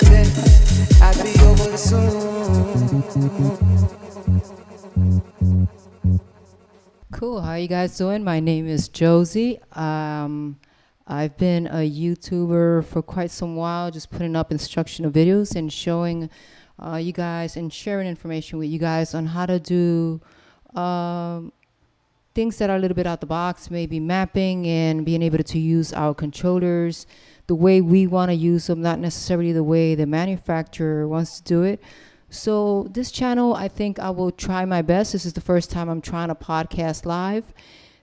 said I'd be over soon. Cool. How you guys doing? My name is Josie. I've been a YouTuber for quite some while, just putting up instructional videos and showing you guys and sharing information with you guys on how to do things that are a little bit out the box, maybe mapping and being able to use our controllers the way we want to use them, not necessarily the way the manufacturer wants to do it. So this channel, I think I will try my best. This is the first time I'm trying to podcast live.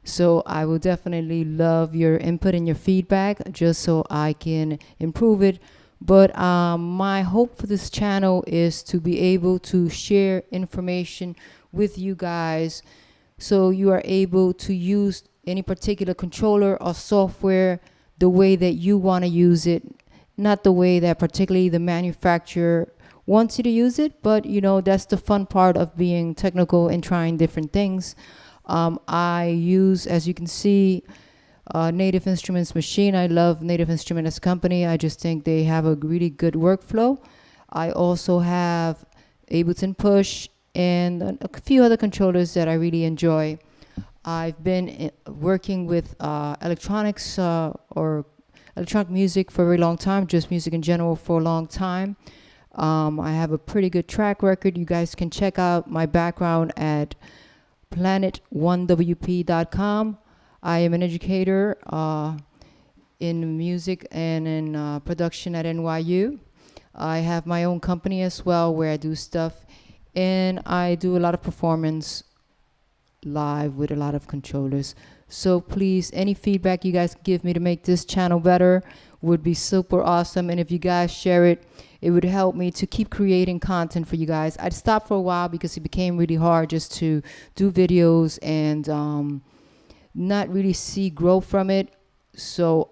So I will definitely love your input and your feedback just so I can improve it. But my hope for this channel is to be able to share information with you guys so you are able to use any particular controller or software the way that you want to use it, not the way that particularly the manufacturer wants you to use it. But you know, that's the fun part of being technical and trying different things. I use, as you can see, Native Instruments Maschine. I love Native Instruments as a company. I just think they have a really good workflow. I also have Ableton Push and a few other controllers that I really enjoy. I've been working with electronics or electronic music for a very long time, just music in general for a long time. I have a pretty good track record. You guys can check out my background at Planet1wp.com. I am an educator in music and in production at NYU. I have my own company as well where I do stuff, and I do a lot of performance live with a lot of controllers. So please, any feedback you guys give me to make this channel better would be super awesome. And if you guys share it, it would help me to keep creating content for you guys. I'd stopped for a while because it became really hard just to do videos and not really see growth from it. So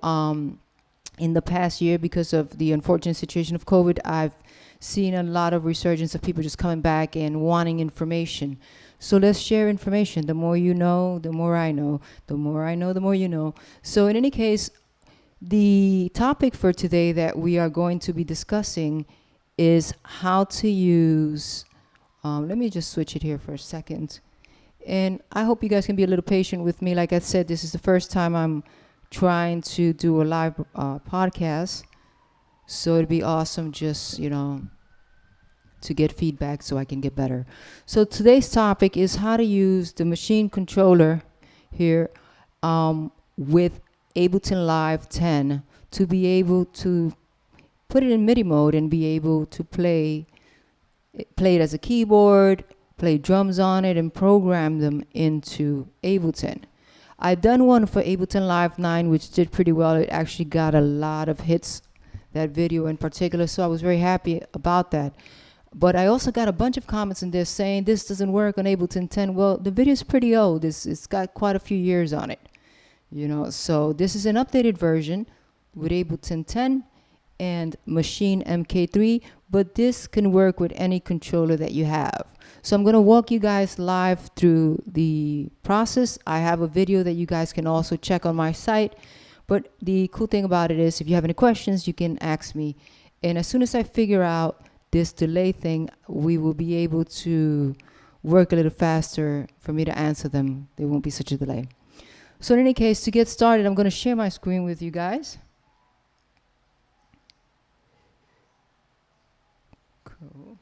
in the past year, because of the unfortunate situation of COVID, I've seen a lot of resurgence of people just coming back and wanting information. So let's share information. The more you know, the more I know. The more I know, the more you know. So in any case, the topic for today that we are going to be discussing is how to use, let me just switch it here for a second. And I hope you guys can be a little patient with me. Like I said, this is the first time I'm trying to do a live podcast. So it'd be awesome just, you know, to get feedback so I can get better. So today's topic is how to use the Maschine controller here with Ableton Live 10 to be able to put it in MIDI mode and be able to play it as a keyboard, play drums on it, and program them into Ableton. I've done one for Ableton Live 9, which did pretty well. It actually got a lot of hits, that video in particular, so I was very happy about that. But I also got a bunch of comments in there saying this doesn't work on Ableton 10. Well, the video is pretty old. It's got quite a few years on it, you know. So this is an updated version with Ableton 10 and Maschine MK3, but this can work with any controller that you have. So I'm going to walk you guys live through the process. I have a video that you guys can also check on my site. But the cool thing about it is if you have any questions, you can ask me. And as soon as I figure out this delay thing, we will be able to work a little faster for me to answer them. There won't be such a delay. So in any case, to get started, I'm going to share my screen with you guys. Cool.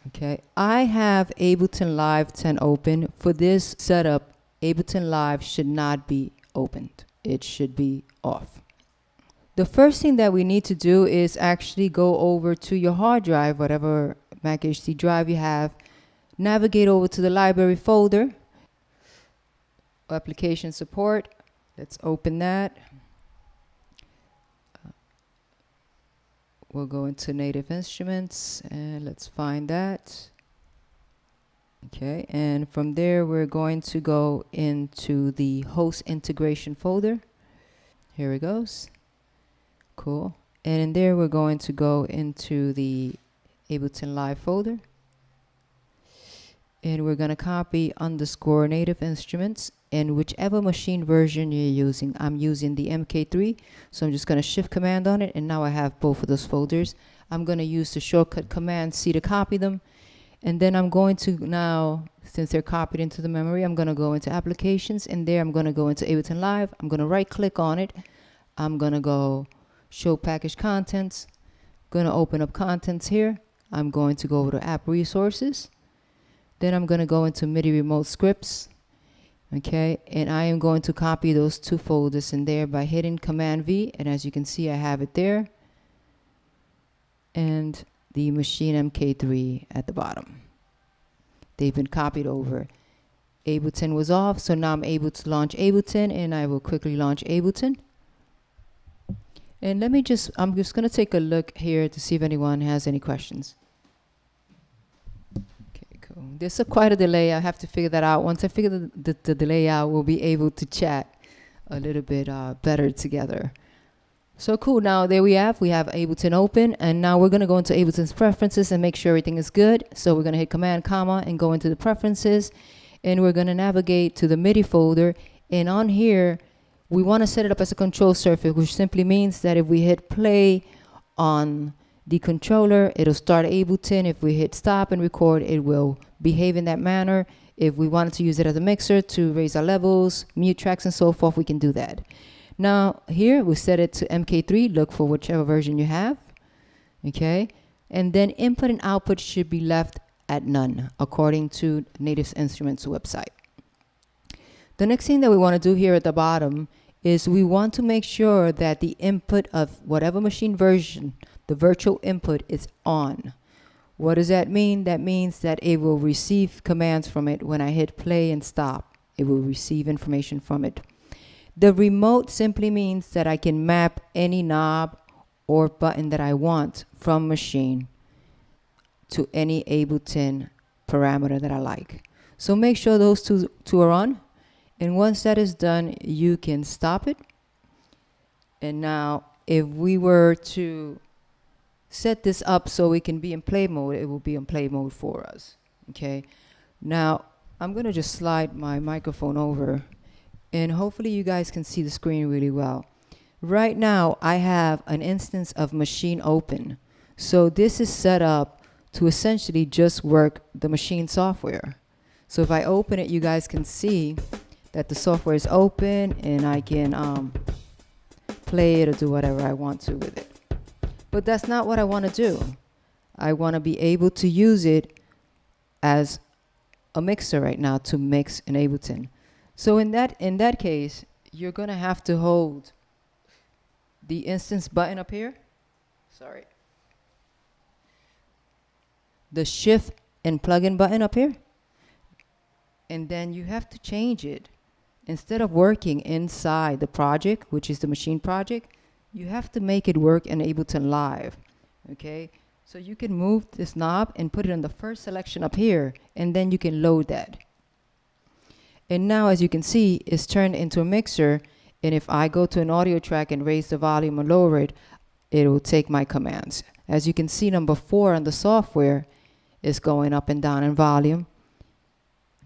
Okay, I have Ableton Live 10 open. For this setup, Ableton Live should not be opened. It should be off. The first thing that we need to do is actually go over to your hard drive, whatever Mac HD drive you have, navigate over to the library folder, application support. Let's open that. We'll go into Native Instruments and let's find that. Okay, and from there we're going to go into the host integration folder. Here it goes. Cool. And in there we're going to go into the Ableton Live folder. and we're going to copy underscore native instruments in whichever machine version you're using. I'm using the MK3, so I'm just going to shift command on it, and now I have both of those folders. I'm going to use the shortcut command C to copy them, and then I'm going to now, since they're copied into the memory, I'm going to go into applications, and there I'm going to go into Ableton Live. I'm going to right click on it. I'm going to go show package contents. Going to open up contents here. I'm going to go over to app resources. Then I'm going to go into MIDI remote scripts. Okay, and I am going to copy those two folders in there by hitting Command V, and as you can see I have it there, and the Maschine MK3 at the bottom. They've been copied over. Ableton was off, so now I'm able to launch Ableton, and I will quickly launch Ableton. And I'm just going to take a look here to see if anyone has any questions. Okay, cool. There's quite a delay. I have to figure that out. Once I figure the delay out, we'll be able to chat a little bit better together. So cool. Now there we have Ableton open, and now we're going to go into Ableton's preferences and make sure everything is good. So we're going to hit Command comma and go into the preferences, and we're going to navigate to the MIDI folder, and on here we want to set it up as a control surface, which simply means that if we hit play on the controller, it'll start Ableton. If we hit stop and record, it will behave in that manner. If we wanted to use it as a mixer to raise our levels, mute tracks and so forth, we can do that. Now here we set it to MK3, look for whichever version you have, okay? And then input and output should be left at none according to Native Instruments website. The next thing that we want to do here at the bottom is we want to make sure that the input of whatever machine version, the virtual input, is on. What does that mean? That means that it will receive commands from it when I hit play and stop. It will receive information from it. The remote simply means that I can map any knob or button that I want from machine to any Ableton parameter that I like. So make sure those two are on. And once that is done, you can stop it. And now if we were to set this up so we can be in play mode, it will be in play mode for us. Okay. Now I'm going to just slide my microphone over, and hopefully you guys can see the screen really well. Right now I have an instance of Maschine open. So this is set up to essentially just work the Maschine software. So if I open it, you guys can see that the software is open, and I can play it or do whatever I want to with it. But that's not what I want to do. I want to be able to use it as a mixer right now to mix in Ableton. So in that case, you're going to have to hold the instance button up here. Sorry. The shift and plugin button up here. And then you have to change it. Instead of working inside the project, which is the Maschine project, you have to make it work in Ableton Live. Okay? So you can move this knob and put it on the first selection up here, and then you can load that. And now, as you can see, it's turned into a mixer, and if I go to an audio track and raise the volume or lower it, it will take my commands. As you can see, number 4 on the software is going up and down in volume.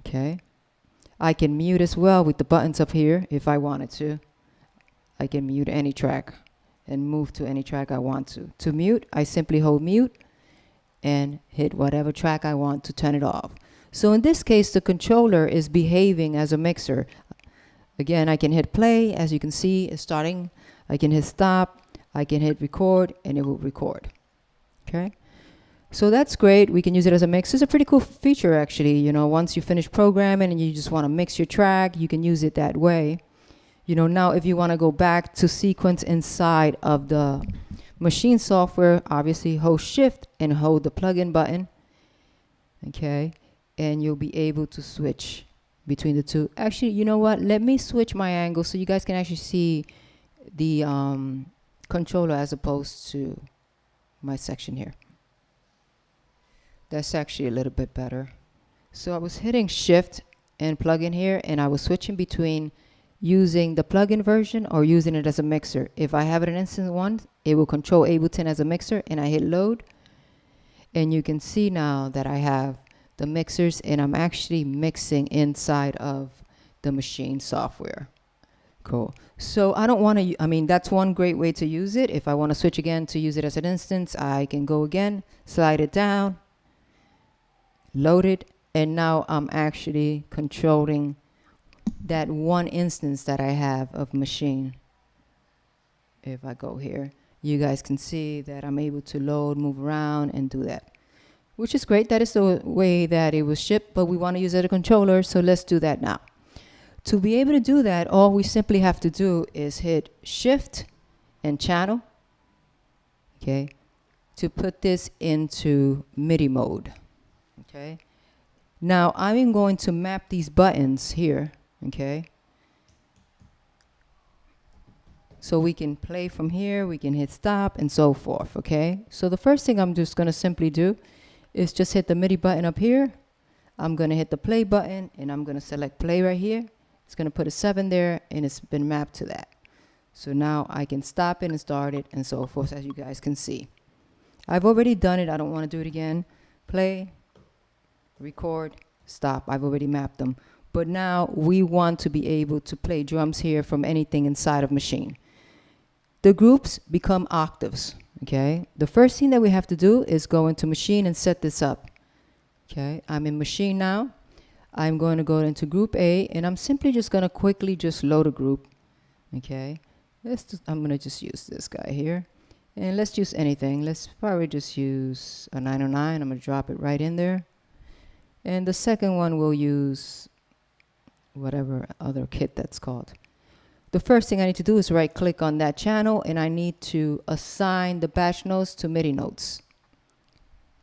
Okay? I can mute as well with the buttons up here if I wanted to. I can mute any track and move to any track I want to. To mute, I simply hold mute and hit whatever track I want to turn it off. So in this case, the controller is behaving as a mixer. Again, I can hit play. As you can see, it's starting. I can hit stop. I can hit record, and it will record. Okay? So that's great. We can use it as a mix. It's a pretty cool feature, actually. You know, once you finish programming and you just want to mix your track, you can use it that way. You know, now if you want to go back to sequence inside of the Maschine software, obviously hold shift and hold the plugin button. Okay. And you'll be able to switch between the two. Actually, you know what? Let me switch my angle so you guys can actually see the controller as opposed to my section here. That's actually a little bit better. So I was hitting shift and plugin here, and I was switching between using the plugin version or using it as a mixer. If I have it in instance 1, it will control Ableton as a mixer, and I hit load. And you can see now that I have the mixers, and I'm actually mixing inside of the Maschine software. Cool. So I don't want to, I mean, that's one great way to use it. If I want to switch again to use it as an instance, I can go again, slide it down, load it, and now I'm actually controlling that one instance that I have of Maschine. If I go here, you guys can see that I'm able to load, move around, and do that, which is great. That is the way that it was shipped, but we want to use it as a controller, so let's do that now. To be able to do that, all we simply have to do is hit Shift and Channel, okay, to put this into MIDI mode, okay. Now I'm going to map these buttons here, okay. So we can play from here, we can hit stop, and so forth, okay. So the first thing I'm just going to simply do is just hit the MIDI button up here. I'm going to hit the play button, and I'm going to select play right here. It's going to put a 7 there, and it's been mapped to that. So now I can stop it and start it, and so forth, as you guys can see. I've already done it. I don't want to do it again. Play, record, stop. I've already mapped them. But now we want to be able to play drums here from anything inside of Maschine. The groups become octaves, okay? The first thing that we have to do is go into Maschine and set this up. Okay, I'm in Maschine now. I'm going to go into group A, and I'm simply just going to quickly just load a group. Okay, I'm going to just use this guy here. And let's use anything. Let's probably just use a 909. I'm going to drop it right in there. And the second one we'll use whatever other kit that's called. The first thing I need to do is right click on that channel, and I need to assign the batch notes to MIDI notes.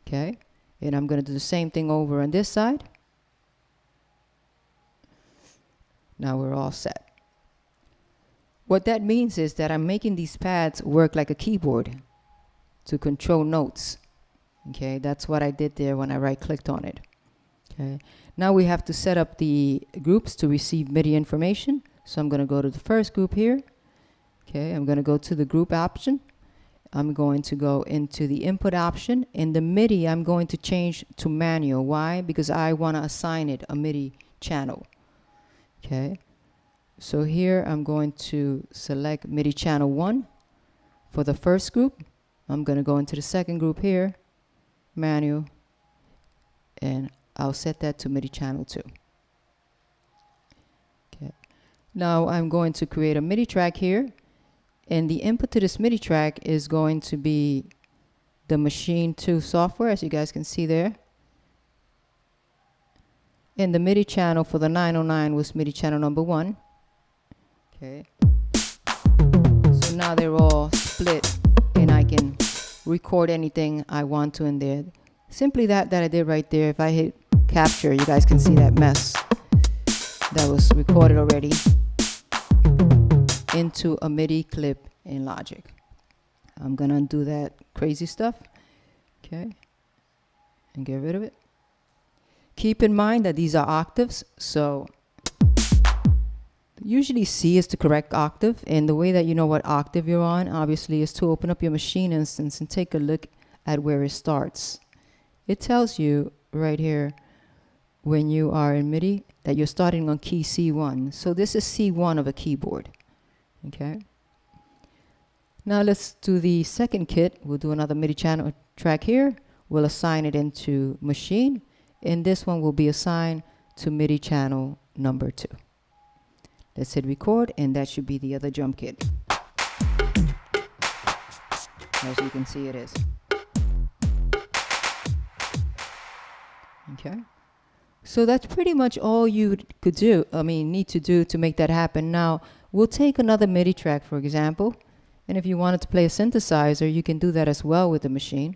Okay, and I'm going to do the same thing over on this side. Now we're all set. What that means is that I'm making these pads work like a keyboard to control notes. Okay, that's what I did there when I right clicked on it. Okay, now we have to set up the groups to receive MIDI information. So I'm going to go to the first group here. Okay, I'm going to go to the group option. I'm going to go into the input option. In the MIDI, I'm going to change to manual. Why? Because I want to assign it a MIDI channel. Okay, so here I'm going to select MIDI channel 1 for the first group. I'm going to go into the second group here, manual, and I'll set that to MIDI channel 2. Okay, now I'm going to create a MIDI track here, and the input to this MIDI track is going to be the Maschine 2 software, as you guys can see there. And the MIDI channel for the 909 was MIDI channel number 1. Okay. So now they're all split, and I can record anything I want to in there. Simply that I did right there. If I hit capture, you guys can see that mess that was recorded already into a MIDI clip in Logic. I'm gonna undo that crazy stuff. Okay. And get rid of it. Keep in mind that these are octaves, so usually C is the correct octave, and the way that you know what octave you're on, obviously, is to open up your Maschine instance and take a look at where it starts. It tells you right here when you are in MIDI that you're starting on key C1. So this is C1 of a keyboard. Okay. Now let's do the second kit. We'll do another MIDI channel track here. We'll assign it into Maschine. And this one will be assigned to MIDI channel number 2. Let's hit record, and that should be the other drum kit. As you can see, it is. Okay. So that's pretty much all you could do, need to do to make that happen. Now, we'll take another MIDI track, for example, and if you wanted to play a synthesizer, you can do that as well with the Maschine.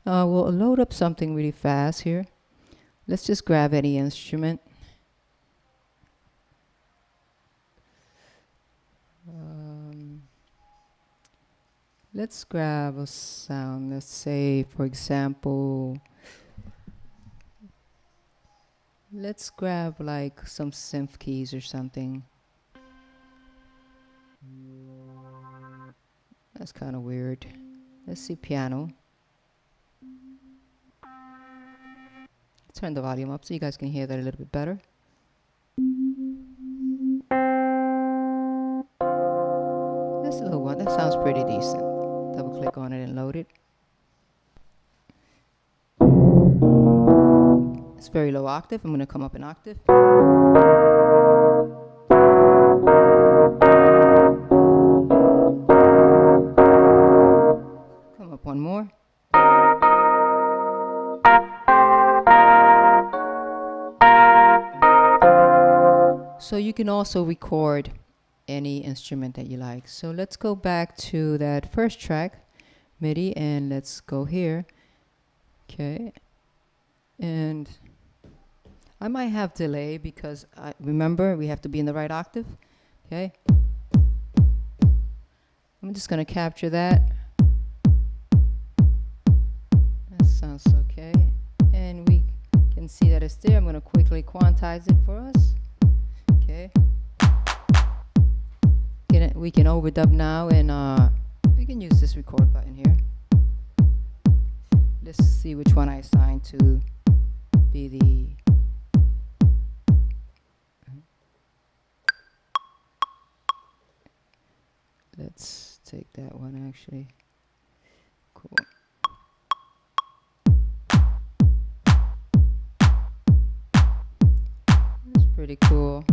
We'll load up something really fast here. Let's just grab any instrument. Let's grab a sound. Let's say, for example, let's grab like some synth keys or something. That's kind of weird. Let's see, piano. turn the volume up so you guys can hear that a little bit better. This little one, that sounds pretty decent. Double click on it and load it. It's very low octave. I'm going to come up an octave. Come up one more. So you can also record any instrument that you like. So let's go back to that first track, MIDI, and let's go here. Okay. And I might have delay because remember we have to be in the right octave. Okay. I'm just going to capture that. That sounds okay. And we can see that it's there. I'm going to quickly quantize it for us. Okay. We can overdub now, and we can use this record button here. Let's see which one I assign to be the let's take that one actually. Cool. That's pretty cool.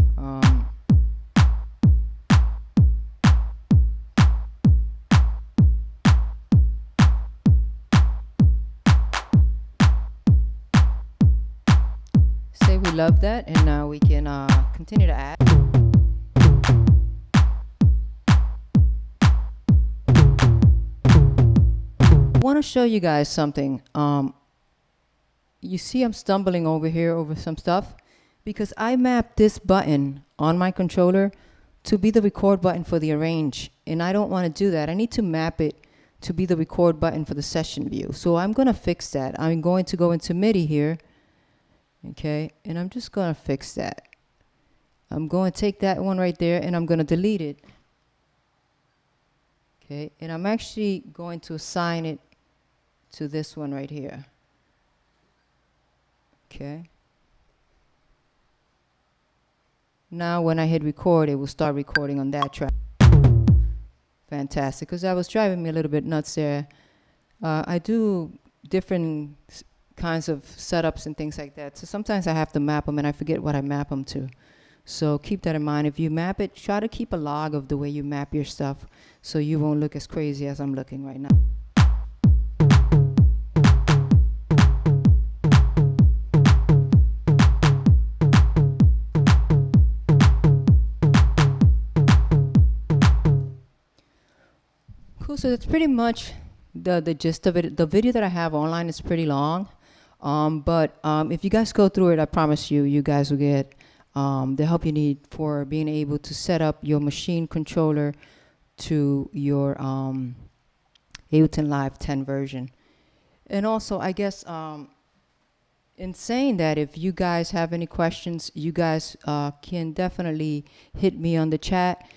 Say we love that, and now we can continue to add. I want to show you guys something. You see I'm stumbling over here over some stuff because I mapped this button on my controller to be the record button for the arrange, and I don't want to do that. I need to map it to be the record button for the session view. So I'm going to fix that. I'm going to go into MIDI here, okay, and I'm just going to fix that. I'm going to take that one right there and I'm going to delete it. Okay, and I'm actually going to assign it to this one right here. Okay. Now when I hit record, it will start recording on that track. Fantastic, because that was driving me a little bit nuts there. I do different kinds of setups and things like that. So sometimes I have to map them and I forget what I map them to. So keep that in mind. If you map it, try to keep a log of the way you map your stuff so you won't look as crazy as I'm looking right now. Cool, so that's pretty much the gist of it. The video that I have online is pretty long, but if you guys go through it, I promise you, you guys will get the help you need for being able to set up your machine controller to your Ableton Live 10 version. And also, I guess, in saying that, if you guys have any questions, you guys can definitely hit me on the chat,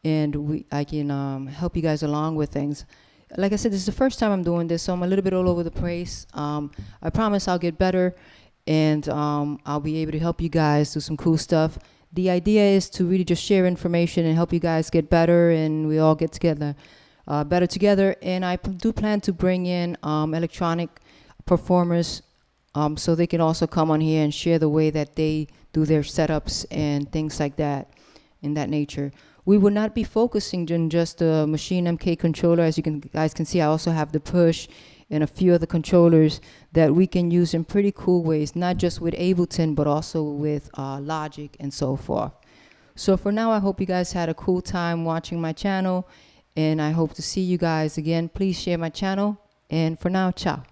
and I can help you guys along with things. Like I said, this is the first time I'm doing this, so I'm a little bit all over the place. I promise I'll get better, and I'll be able to help you guys do some cool stuff. The idea is to really just share information and help you guys get better, and we all get together better together. And I do plan to bring in electronic performers so they can also come on here and share the way that they do their setups and things like that in that nature. We will not be focusing on just the Maschine MK controller. As you guys can see, I also have the push and a few other controllers that we can use in pretty cool ways, not just with Ableton, but also with Logic and so forth. So for now, I hope you guys had a cool time watching my channel, and I hope to see you guys again. Please share my channel, and for now, ciao.